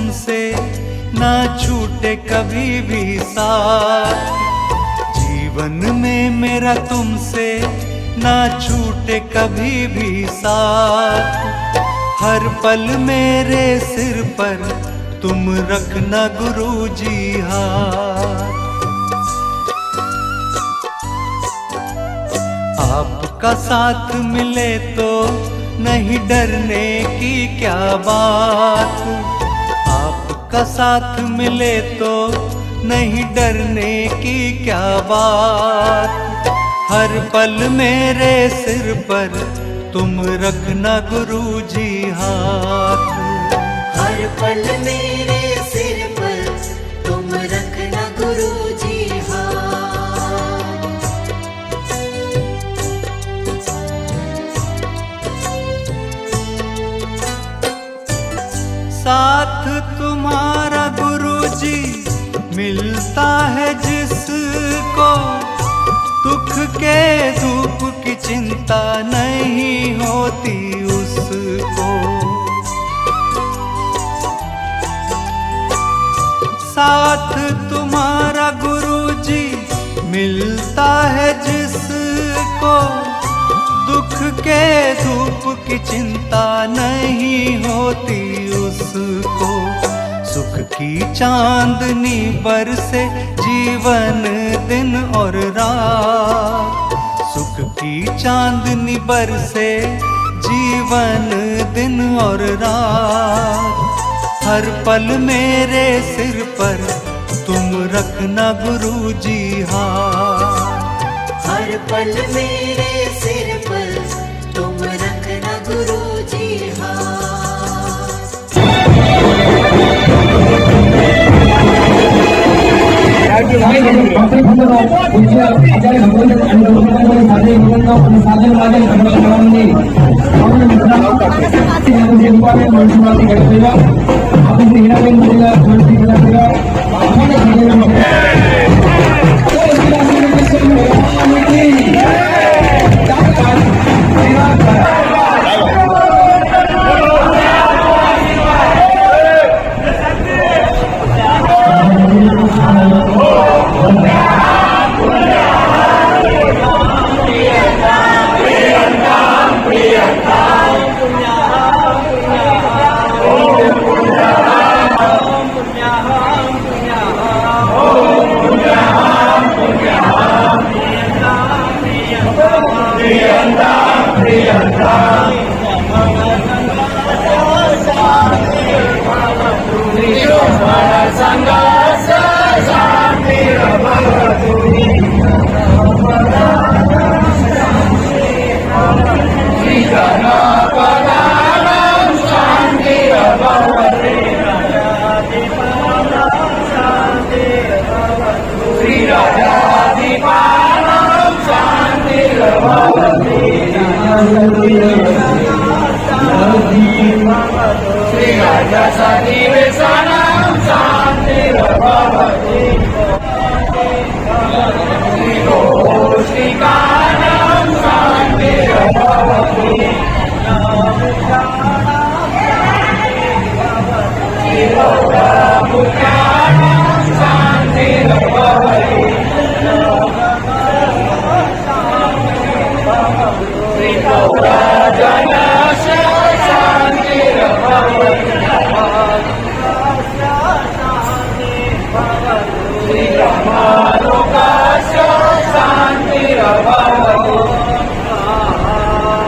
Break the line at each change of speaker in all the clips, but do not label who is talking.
तुमसे ना छूटे कभी भी साथ। जीवन में मेरा तुमसे ना छूटे कभी भी साथ। हर पल मेरे सिर पर तुम रखना गुरुजी हाथ। आपका साथ मिले तो नहीं डरने की क्या बात। आपका साथ मिले तो नहीं डरने की क्या बात। हर पल मेरे सिर पर तुम रखना गुरुजी हाथ।
हर पल मेरे सिर पर तुम रखना गुरुजी हाथ।
साथ तुम्हारा गुरुजी मिलता है जिसको, दुख के धूप की चिंता नहीं होती उसको। साथ तुम्हारा गुरुजी मिलता है जिसको, दुख के धूप की चिंता नहीं होती उसको। सुख की चांदनी बरसे जीवन दिन और रात। सुख की चांदनी बरसे जीवन दिन और रात। हर पल मेरे सिर पर तुम रखना गुरुजी हाथ।
हर पल मेरे सिर पर तुम रखना गुरुजी हाथ।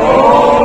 Oh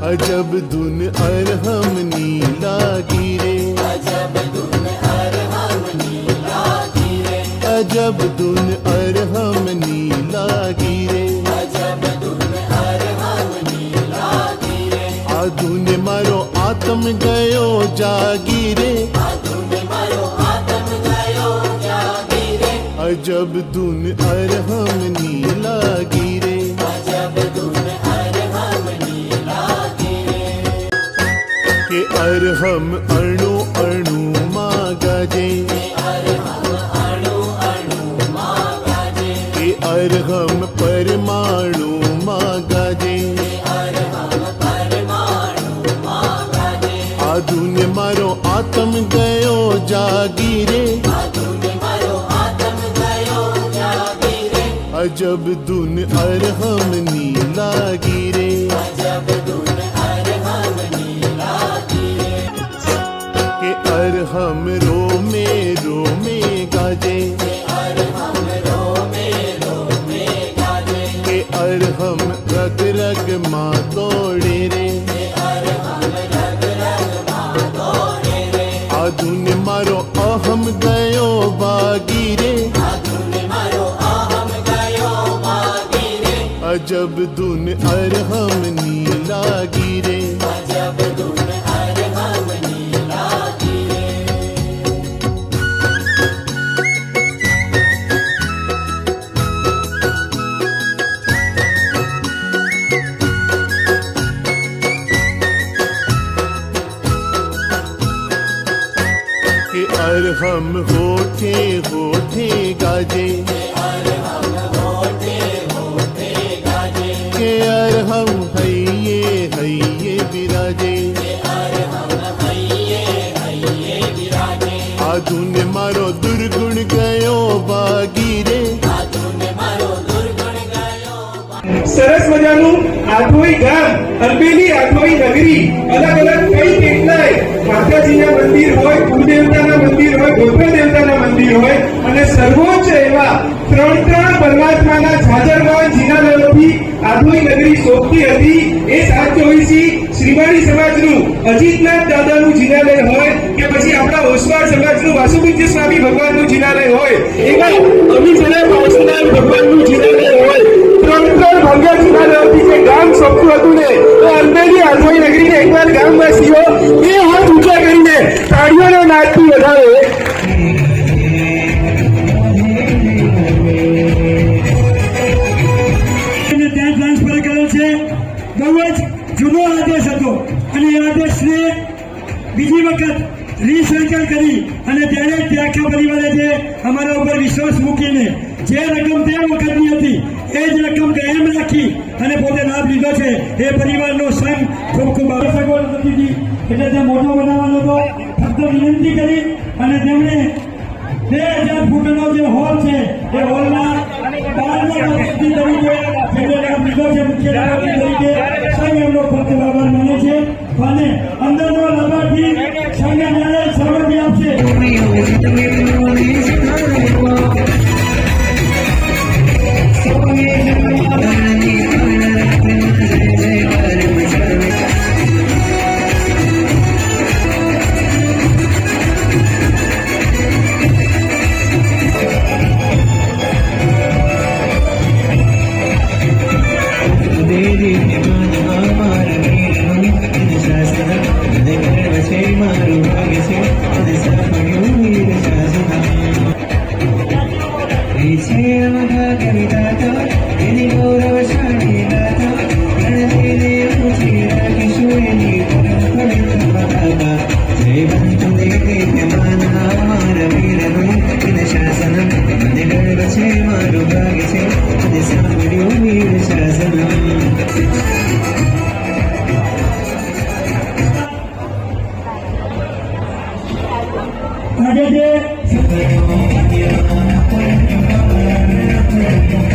अजब धुन अरहम नीला गिरे,
अजब धुन अरहम नीला गिरे,
अजब धुन अरहम नीला गिरे,
अजब धुन अरहम नीला गिरे,
आ धुन मारो आत्म गयो जागीरे,
आ धुन मारो आत्म गयो जागीरे,
अजब धुन अरहम नीला गिरे,
अजब धुन अरहम नीला गिरे,
के अरहम अणु अणु माँ गाजे,
अरहम अणु अणु माँ गाजे,
के अरहम परमाणु माँ गाजे,
अरहम परमाणु माँ गाजे,
आ धुन मारो आत्म गयो जागीरे,
आ धुन मारो आत्म गयो जागीरे,
अजब धुन अरहम नीला गिरे,
अजब धुन अरहम नीला गिरे,
के अरहम रोमे रोमे गाजे,
अरहम रोमे रोमे गाजे,
के अरहम रग रग माँ तोड़े रे,
अरहम रग रग माँ तोड़े रे,
आ धुन मारो अहम गयो बागीरे,
आ धुन मारो अहम गयो बागीरे,
अजब धुन अरहम नीला गिरे,
अजब धुन अरहम नीला गिरे,
के अरहम होठे होठे गाजे,
अरहम होठे होठे गाजे,
के अरहम हैये हैये विराजे,
अरहम हइये हइये विराजे,
आ धुन मारो दुर्गुण गयो बागीरे,
आ धुन मारो दुर्गुण गयो
સરસ મજાનું આધોઈ ગામ અરબેલી આધોઈ નગરી અલગ અલગ કઈ કેટલાય માતાજીના મંદિર હોય, કુળદેવતાના મંદિર હોય, ગોત્ર દેવતાના મંદિર હોય અને સર્વોચ્ચ એવા ત્રણ પરમાત્માના જાજરવાન જિનાલયોથી આધોઈ નગરી શોભતી હતી. એ 724 શ્રીવાડી સમાજનું અજીતનાથ દાદાનું જિનાલય હોય કે પછી આપણા ઓસવાડ સમાજનું વાસુપૂજ્ય સ્વામી ભગવાનનું જિનાલય હોય, એવા અમીજના વાસુનાથ ભગવાનનું જિનાલય હોય. ત્રણ ભવ્ય જિનાલયોથી જે ગામ શોભતું હતું ને, તો અરબેલી આધોઈ નગરીને એકવાર ગામવાસીઓ બે હાથ ઊંચા કરીને તાળીઓનો નાદથી વધારે.
ત્યાં ટ્રાન્સફર કરેલ છે. બહુ જ જૂનો આદેશ હતો અને એ આદેશને બીજી વખત રીસર્કલ કરી અને ત્યારે તે આખા પરિવારે જે અમારા ઉપર વિશ્વાસ મૂકીને જે રકમ તે વખતની હતી એ જ રકમ કાયમ રાખી અને પોતે લાભ લીધો છે. એ પરિવારનો સંઘ ખૂબ ખૂબ સગવડ નથી હતી એટલે તે મોટો બનાવવાનો હતો. ફક્ત વિનંતી કરી અને તેમણે 2000 ફૂટનો જે હોલ છે એ હોલના 12 વ્યક્તિ તરીકે જેમને લાભ લીધો છે મુખ્ય લાભાર્થી તરીકે સંઘ એમનો ખૂબ ખૂબ આભાર માને છે અને અંદરનો લાભાર્થી સંઘને ન્યાય સહમતિ આપશે. આજે જે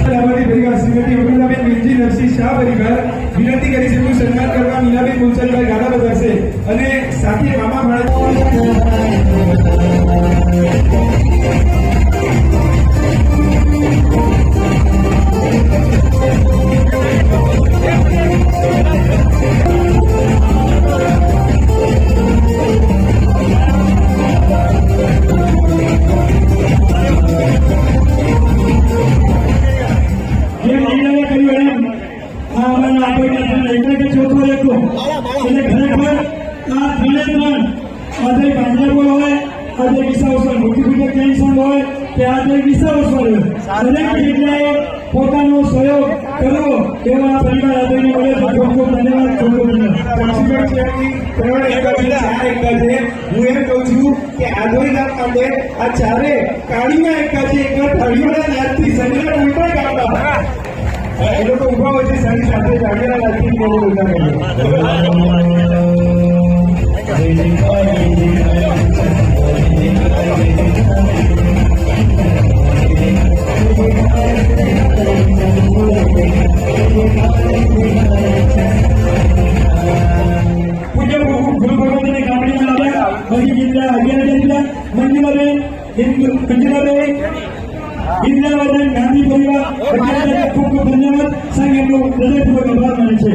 લાભાર્થી પરિવાર શ્રીમતી અમૃતાબેન વિનજી નરસિંહ શાહ પરિવાર વિનંતી કરી છે સન્માન કરવા મીનાબેન મુલસલભાઈ ગાડા બજારશે અને સાથે મામા
જે મહિલાએ કર્યું એમ આ અમારા આપણે એટલે કે ચોખ્ખો રહેતો એટલે ખરેખર આ ત્રણે આજે ભાજપ હોય આજે વિસાવસર મોટી ટેન્શન હોય કે આજે વિસાવસર દરેક જગ્યાએ પોતાનો સહયોગ કરવો એવા પરિવાર આદરણીય મળે છે. ખૂબ ખૂબ ધન્યવાદ. ખૂબ ખૂબ ધન્યવાદ.
હું એમ કહું છું કે આધોઈ ગામ માટે આ ચારે કાળીના એકા છે એકલા ઢળીઓના નાદથી સંજય ઉલટા ગામડા એ લોકો ઉભા હોય છે સારી સાથે જાગેલા નાદથી લોકો ઉલટા
પૂજ્ય ગુરુ ભગવતીને ગામડીમાં આવ્યા બધી જિલ્લા 11 જિલ્લા મંજુલાબેન ઇન્દ્રાવર્ધન ગાંધી પરિવાર ખૂબ ખૂબ ધન્યવાદ. સંઘ એમનો હૃદયપૂર્વક આભાર માને છે.